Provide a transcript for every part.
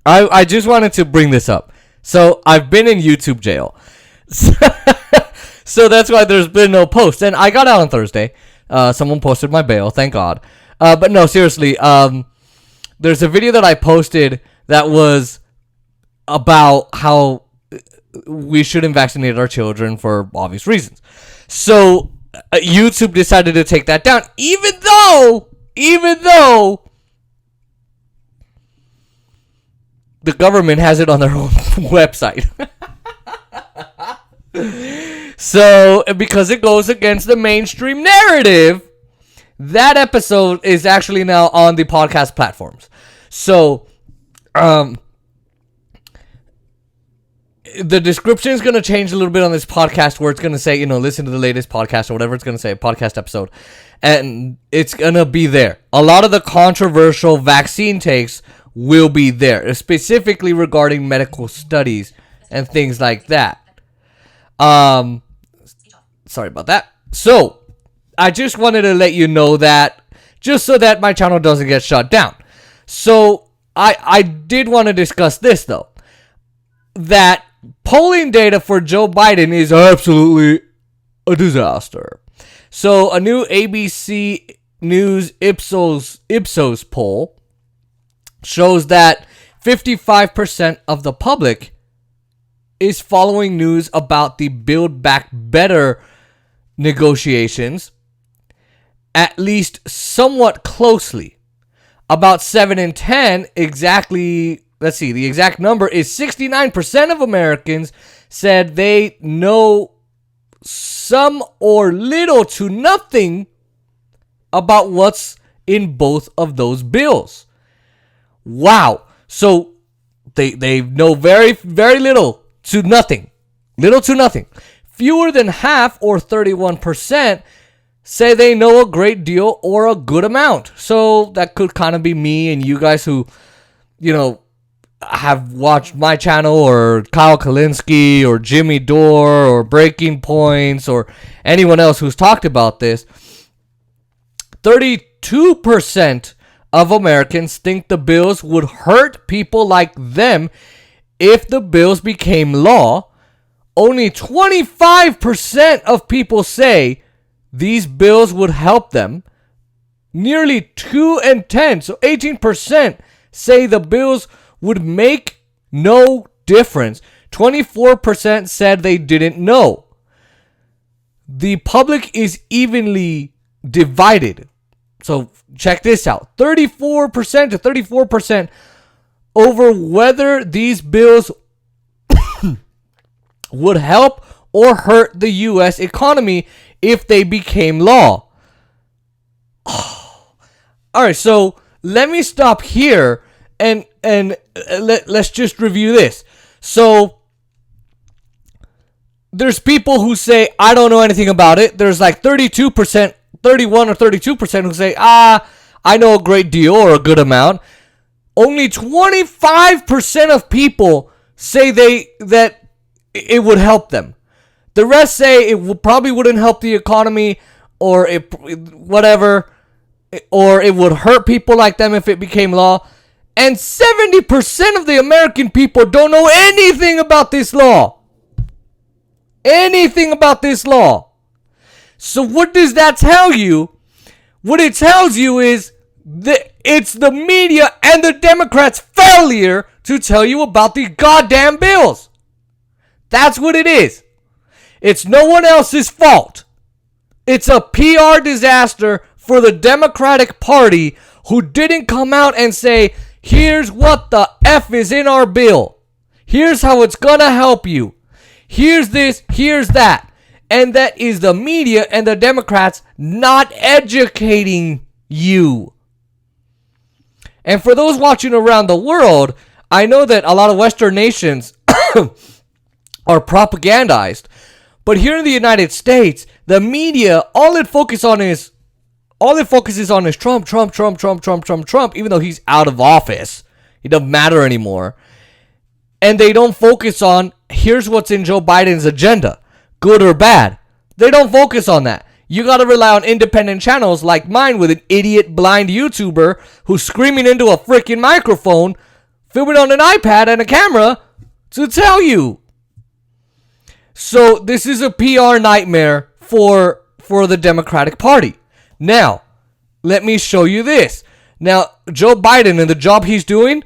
I just wanted to bring this up. So I've been in YouTube jail. So that's why there's been no post. And I got out on Thursday. Someone posted my bail, thank God. But no, seriously, there's a video that I posted that was about how we shouldn't vaccinate our children for obvious reasons. So YouTube decided to take that down, even though the government has it on their own website. So, because it goes against the mainstream narrative, that episode is actually now on the podcast platforms. So, the description is going to change a little bit on this podcast, where it's going to say, listen to the latest podcast or whatever it's going to say, podcast episode. And it's going to be there. A lot of the controversial vaccine takes will be there, specifically regarding medical studies and things like that. Sorry about that. So, I just wanted to let you know that, just so that my channel doesn't get shut down. So, I did want to discuss this, though. That polling data for Joe Biden is absolutely a disaster. So, a new ABC News Ipsos poll shows that 55% of the public is following news about the Build Back Better negotiations, at least somewhat closely. About 7 in 10, the exact number is 69% of Americans said they know some or little to nothing about what's in both of those bills. Wow. So they know very, very little to nothing. Little to nothing. Fewer than half, or 31%, say they know a great deal or a good amount. So that could kind of be me and you guys who, have watched my channel, or Kyle Kalinske, or Jimmy Dore, or Breaking Points, or anyone else who's talked about this. 32% of Americans think the bills would hurt people like them if the bills became law. Only 25% of people say these bills would help them. Nearly 2 in 10, so 18%, say the bills would make no difference. 24% said they didn't know. The public is evenly divided. So check this out. 34% to 34% over whether these bills would help or hurt the U.S. economy if they became law. Alright, so let me stop here and let's just review this. So there's people who say, I don't know anything about it. There's like 32%, 31 or 32% who say, I know a great deal or a good amount. Only 25% of people say that it would help them. The rest say it probably wouldn't help the economy, or whatever, or it would hurt people like them if it became law. And 70% of the American people don't know anything about this law. Anything about this law. So what does that tell you? What it tells you is that it's the media and the Democrats' failure to tell you about the goddamn bills. That's what it is. It's no one else's fault. It's a PR disaster for the Democratic Party, who didn't come out and say, here's what the F is in our bill. Here's how it's gonna help you. Here's this, here's that. And that is the media and the Democrats not educating you. And for those watching around the world, I know that a lot of Western nations are propagandized. But here in the United States, the media, all it focuses on is Trump, Trump, Trump, Trump, Trump, Trump, Trump, even though he's out of office. It doesn't matter anymore. And they don't focus on, here's what's in Joe Biden's agenda, good or bad. They don't focus on that. You got to rely on independent channels like mine with an idiot blind YouTuber who's screaming into a freaking microphone film it on an iPad and a camera to tell you. So this is a PR nightmare for the Democratic Party. Now, let me show you this. Now, Joe Biden and the job he's doing,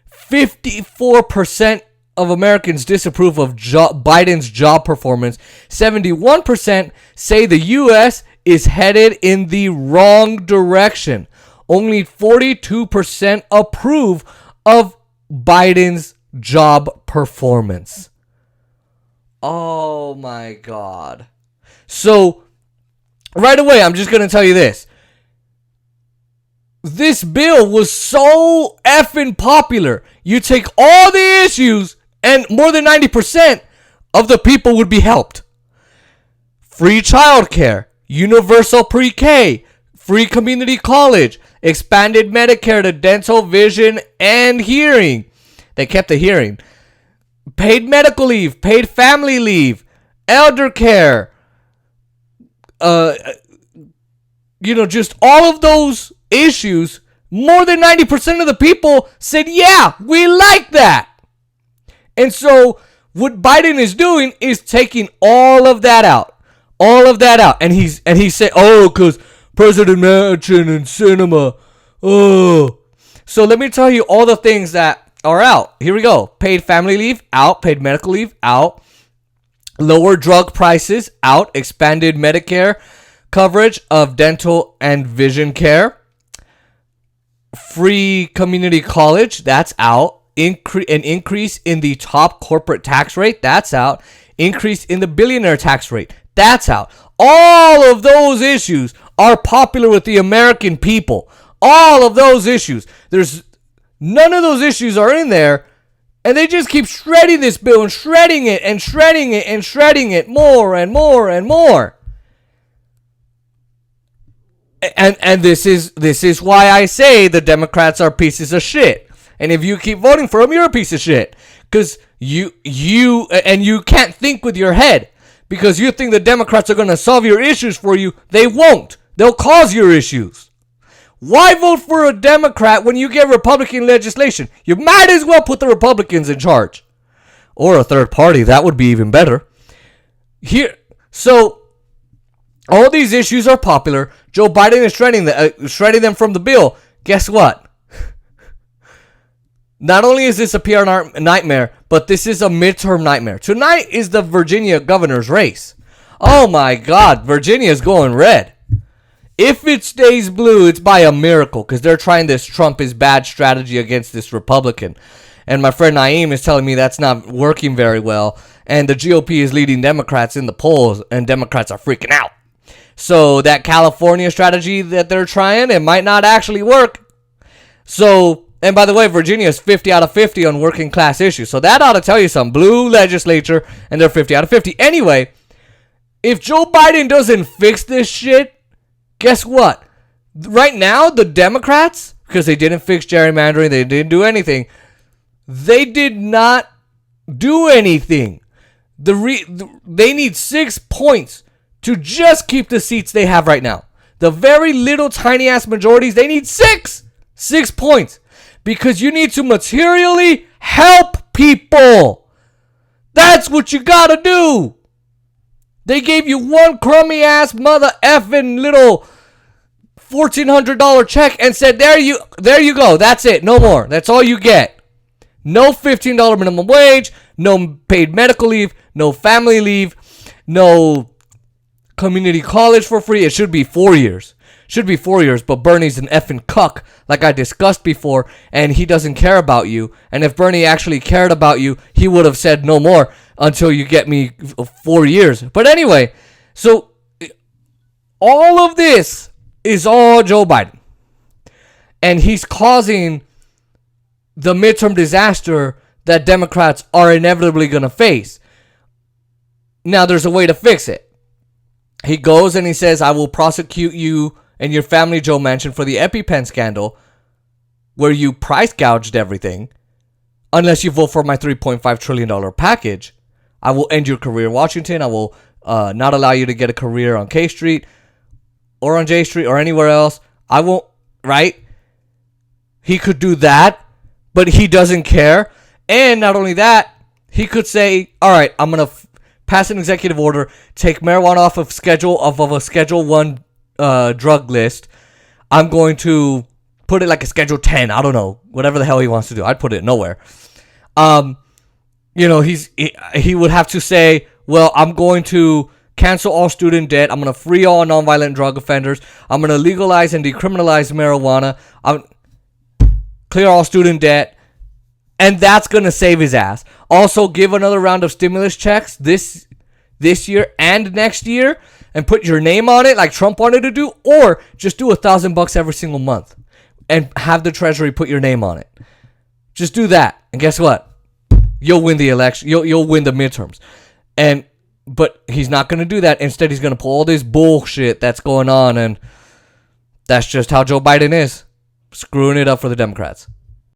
54% of Americans disapprove of Biden's job performance. 71% say the U.S. is headed in the wrong direction. Only 42% approve of Biden's job performance. Oh my God. So, right away, I'm just going to tell you this. This bill was so effing popular. You take all the issues and more than 90% of the people would be helped. Free childcare, universal pre-K, free community college, expanded Medicare to dental, vision, and hearing. They kept the hearing. Paid medical leave, paid family leave, elder care. Just all of those issues. More than 90% of the people said, yeah, we like that. And so what Biden is doing is taking all of that out. And he said, oh, because President Manchin and Cinema. Oh. So let me tell you all the things that are out. Here we go. Paid family leave, out. Paid medical leave, out. Lower drug prices, out. Expanded Medicare coverage of dental and vision care. Free community college, that's out. An increase in the top corporate tax rate, that's out. Increase in the billionaire tax rate, that's out. All of those issues are popular with the American people. All of those issues. There's none of those issues are in there, and they just keep shredding this bill and shredding it and shredding it and shredding it more and more and more. And this is why I say the Democrats are pieces of shit. And if you keep voting for them, you're a piece of shit. Because you can't think with your head. Because you think the Democrats are going to solve your issues for you. They won't. They'll cause your issues. Why vote for a Democrat when you get Republican legislation? You might as well put the Republicans in charge. Or a third party. That would be even better. So all these issues are popular. Joe Biden is shredding them from the bill. Guess what? Not only is this a PR nightmare, but this is a midterm nightmare. Tonight is the Virginia governor's race. Oh my God, Virginia is going red. If it stays blue, it's by a miracle, because they're trying this Trump is bad strategy against this Republican. And my friend Naeem is telling me that's not working very well. And the GOP is leading Democrats in the polls, and Democrats are freaking out. So that California strategy that they're trying, it might not actually work. So, and by the way, Virginia is 50 out of 50 on working class issues. So that ought to tell you something. Blue legislature, and they're 50 out of 50. Anyway, if Joe Biden doesn't fix this shit, guess what? Right now, the Democrats, because they didn't fix gerrymandering, they didn't do anything. They did not do anything. They need 6 points to just keep the seats they have right now. The very little tiny ass majorities, they need 6 points. Because you need to materially help people. That's what you gotta do. They gave you one crummy ass mother effing little $1,400 check and said, there you go. That's it. No more. That's all you get. No $15 minimum wage. No paid medical leave. No family leave. No community college for free. It should be 4 years. But Bernie's an effing cuck, like I discussed before, and he doesn't care about you. And if Bernie actually cared about you, he would have said no more until you get me 4 years. But anyway, so all of this is all Joe Biden. And he's causing the midterm disaster that Democrats are inevitably going to face. Now, there's a way to fix it. He goes and he says, I will prosecute you and your family, Joe Manchin, for the EpiPen scandal, where you price gouged everything, unless you vote for my $3.5 trillion package. I will end your career in Washington. I will not allow you to get a career on K Street or on J Street or anywhere else. I won't, right? He could do that, but he doesn't care. And not only that, he could say, all right, I'm going to pass an executive order, take marijuana off of a Schedule 1 drug list. I'm going to put it like a Schedule 10. I don't know. Whatever the hell he wants to do. I'd put it nowhere. He would have to say, well, I'm going to cancel all student debt. I'm going to free all nonviolent drug offenders. I'm going to legalize and decriminalize marijuana. Clear all student debt. And that's going to save his ass. Also, give another round of stimulus checks this year and next year and put your name on it like Trump wanted to do, or just do $1,000 every single month and have the Treasury put your name on it. Just do that. And guess what? You'll win the election. You'll win the midterms. But he's not going to do that. Instead, he's going to pull all this bullshit that's going on, and that's just how Joe Biden is. Screwing it up for the Democrats.